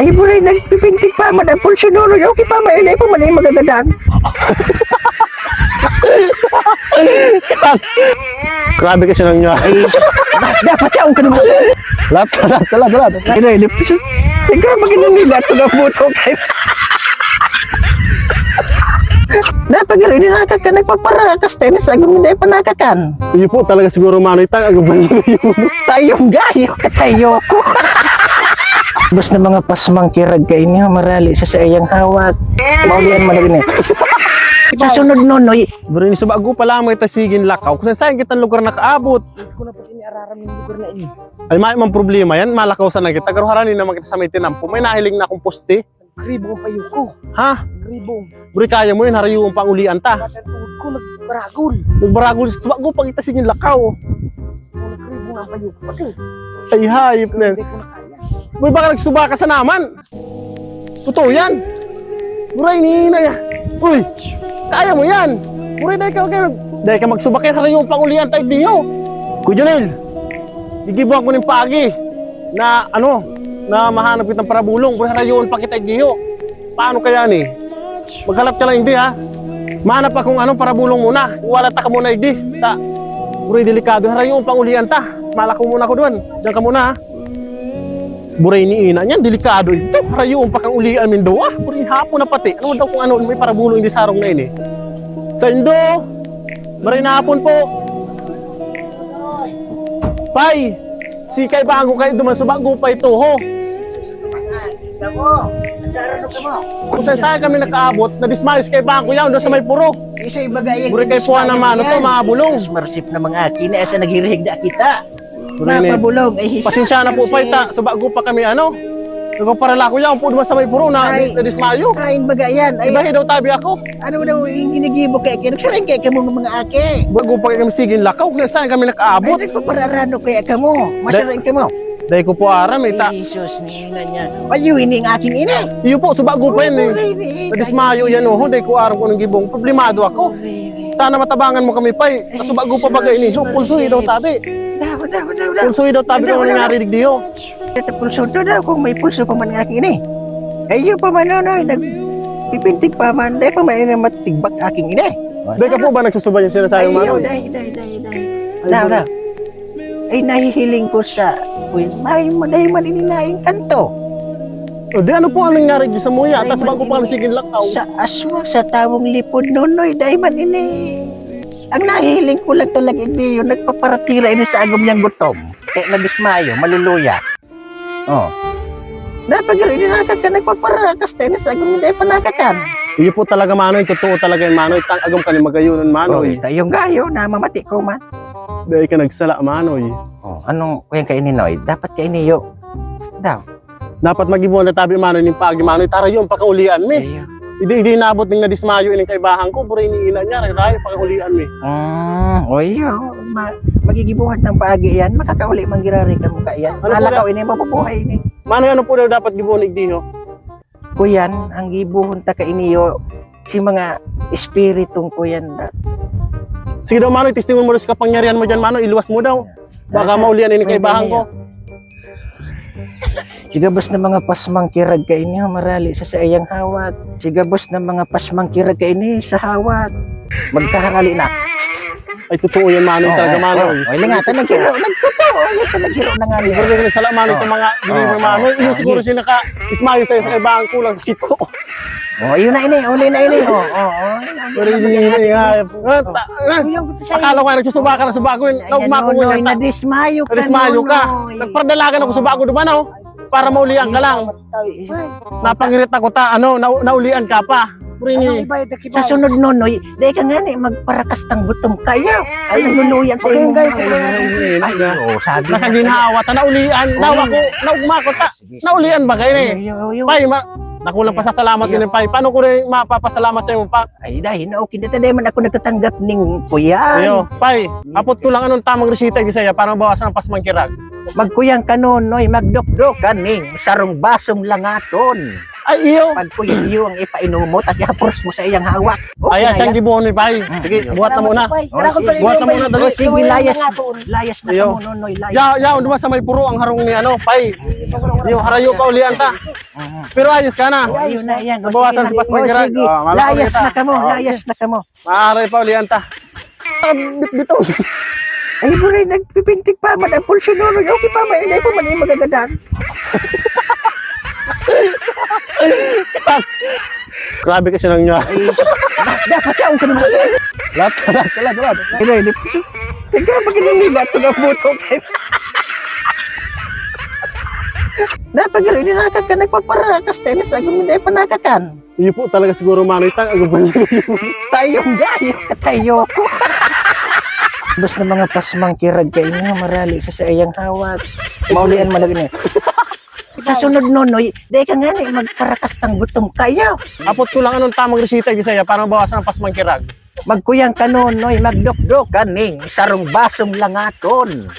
Ay, buray, nagpipintik pa man ang pulso nuno. Okay pa, may inay pa man ay magagadan. Grabe kasi nang nyo. Ay, dapat siya ang kanungan. Lahat. Ay, lipis. Ikaw, maginang nila. Ito na puto kayo. Dapat gano'n, hindi nakaka nagpaparakas tayo na sa agong hindi pa nakakan. Iyo po talaga siguro manoy tang agaban yun. Tayong gayo ka tayo ko. Bas na mga pasmang kirag kayo niyo, marali sa sayang hawak. Maulian mo na gini. Sa sunod nonoy. Bro, sa bago pa lamang itasigin lakaw. Kung saan kitang lugar nakaabot. Hindi ko na po iniararam yung lugar na ini. Ay, may mang problema yan. Malakaw sa na kita. Garuharanin naman kita sa may tinampo. May nahiling na akong poste. Kribo ang payo ko. Ha? Kribo. Bro, kaya mo yun. Harayo ang pangulian ta. Matatuod ko, nagbaragol. Nagbaragol sa bago pag itasigin lakaw. Kribo ang payo ko. Pati. Ay, hayop na. Hindi ko na kaya. Boy, baka nagsuba ka sa naman. Totoo yan. Buray, nihina yan. Uy, kaya mo yan. Buray, dahil ka magsuba kayo, harayo ang pangulian tayo diyo. Kuya Jonel, gigibuhan ko ng pagi na na mahanap kitang parabulong. Buray, harayoon pa kita diyo. Paano kaya ni? Maghalap ka lang hindi ha. Mahanap akong parabulong muna. Wala ta ka muna hindi. Buray, delikado. Harayoon pangulian ta. Malako muna ko doon. Diyan ka muna ha. Buray ni ina niyan, delikado ito. Harayoon pa kang ulian min do. Buray hapon na pati. Ano daw kung may parabulong hindi sarong na ini. Sa Indo. Buray na hapon po. Pai, si kay bago kayo duman sa bago pa ito ho. Kung saan kami nakaabot, na-dismayos kay bago yan doon sa may puro. Isa ibagay. Buray kay puha naman mga bulong. Marsip na mga akin na ito naghirihig na kita. Buray ni. Mapabulong. Ay, Pasensya na po pa ita. Sa bago pa kami nagpaparala ko yan po duman sa may puro na na-dismayo. Kain baga yan. Ay, Ibahin daw tabi ako. ano daw yung ginigibo kay kaya? Nagsaring kay ka mga ake. Bago pa kami sigin lakaw, kung saan kami Ay, nakaabot. nagpapararano kaya ka mo. Masaring ka mo. Dahil ko po aram ita. Jesus, nila niya. Ayun yung aking ina. Iyo po, sa bago pa yun eh. Nadismayo yan ho, dahil ko aram ko ng gibong. Problemado ako. Sana matabangan mo kami pa eh. Sa bago pa bagay ni. So, pulsuhi daw tabi. Daw. Pulsuhi daw tabi kung nangyari digdiyo. Ito pulso to daw kung may pulso pa man ng aking ina. Ayun pa man nagpipintig pa man. Dahil pa man matigbak aking ina. Dahil ka po ba nagsusuban yung sinasayang manoy? Daw. Ay nahihiling ko sa dahil man ininaing kanto. O di ano po ang nangyari di sa muya? Tapos bago pa kami sigin lakaw. Sa aswang sa tawong lipod nonoy dahil man ini. Ang nahihiling ko lang talaga hindi yun nagpaparatira ini sa agom niyang gutom. Kaya nabismayo, maluluya. Oh. Dapat gano'n din nakaka nagpaparakas tayo sa agom hindi pa nakakan. Iyo po talaga manoy, totoo talaga yung manoy. Agam ka ni magayunan manoy. Tayong gayo na mamati ko man. Dahil ka nagsala manoy. Oh, anong kuyang kaininoy? Dapat kainiyo. Daw. Dapat magibuhan na tabi manoy ng pagi manoy. Tara yun, pakaulian mi. Hindi nabot ng nadismayo ining kaibahan ko. Puro iniina niya, rayo pakaulian mi. Magigibuhat ng paagi yan. Makakauli mang girari ka mukha yan. Ano Alakaw ini, mapupuhay ini. Manoy, ano po daw dapat gibuhan igdiho? Kuyan, ang gibuhon ta kainiyo, si mga espiritong kuyan da. Sige daw manoy, testingon mo daw sa kapangyarihan mo dyan manoy. Iluwas mo daw. Baka maulian ining kaibahan ko. Sigabos na mga pasmang kirag ka ini, marali sa sayang hawat. Sigabos na mga pasmang kirag ka ini sa hawat. Magkaharali na. Ay, totoo yan manoy talaga manoy. Ay, langatan, nagkiro na nga niya. Siguro yung sala manoy sa mga deliver manoy. Iyo siguro siya naka-ismayo sa'yo sa kaibahan ko lang sa kito. Yun na ini, uli na ini. Pero hindi nga. Akala ko nga nagsusuba ka na sa bago yun. Naugma ko Nonoy, nga. nadismayo ka. Nadismayo ka. Nonoy. Nagpardalagan ako sa bago duman oh. Para maulian ka lang. Napangirit ako naulian ka pa. Puri Sa sunod nonoy, dahil ka nga magparakas ng gutom kayo. Ay, nululuyan sa inyo. Ay, sabi na. Nakaginhawa ta naulian. Naugma ko ta. Naulian ba kayo eh? Pai, nakulang pasasalamat din Pai. Paano ko rin mapapasalamat sa iyo pa? Ay, dahil na okay. Dito dahil man ako nagtatanggap ng kuyan. Ayo, Pai, apot ko lang anong tamang resita gisaya para mabawasan ang pasmang kirag. Magkuyang ka nonoy, magdokdok kaning sarong basong langaton. Ay, iyo. Pag kuya ang ipainom mo, tagyapos mo sa iyang hawak. Okay Ayan, na siyang yan. gibuhon ni Pai. Sige, buhat na muna. Buhat na muna, dali. O, sige, layas na Iyo. ka mo, Nonoy, layas. Yaw, duman sa may puro ang harong ni ano, Pai. Iyo, harayo pa ulian ta. Pero ayos ka na. Ayun na yan. O, Nabawasan sige si Pas na. O, Magirag. sige. O, malakaw Layas kita. na ka mo, O, layas na ka mo. Maaray pa ulian ta. Bit-bitaw. Ay, buray, nagpipintik pa man ang pulso Nonoy. Okay pa, may inay pa man yung magagadan. Grabe kasi nang niya. Ay, dapat siya ka naman. Lahat. Pero, hindi. Teka, pag nila, pag-abuto kayo. Dapat gano'n, ninakad ka, nagpaparakas tayo sa agong hindi pa nakakan. Iyo po talaga siguro manay tang agaban niyo. Tayong gayo, tayo ko. Bas na mga pasmang kirag kayo nga, marali sa iyang hawak. Maulian mo na ganyan. Sa sunod Nonoy, dahil ka nga na magparakas ng gutom kayo. Apot ko lang anong tamang resita gisaya para mabawasan ang pasmang kirag. Magkuyang ka Nonoy, magdok-dok kaning sarong basong langaton.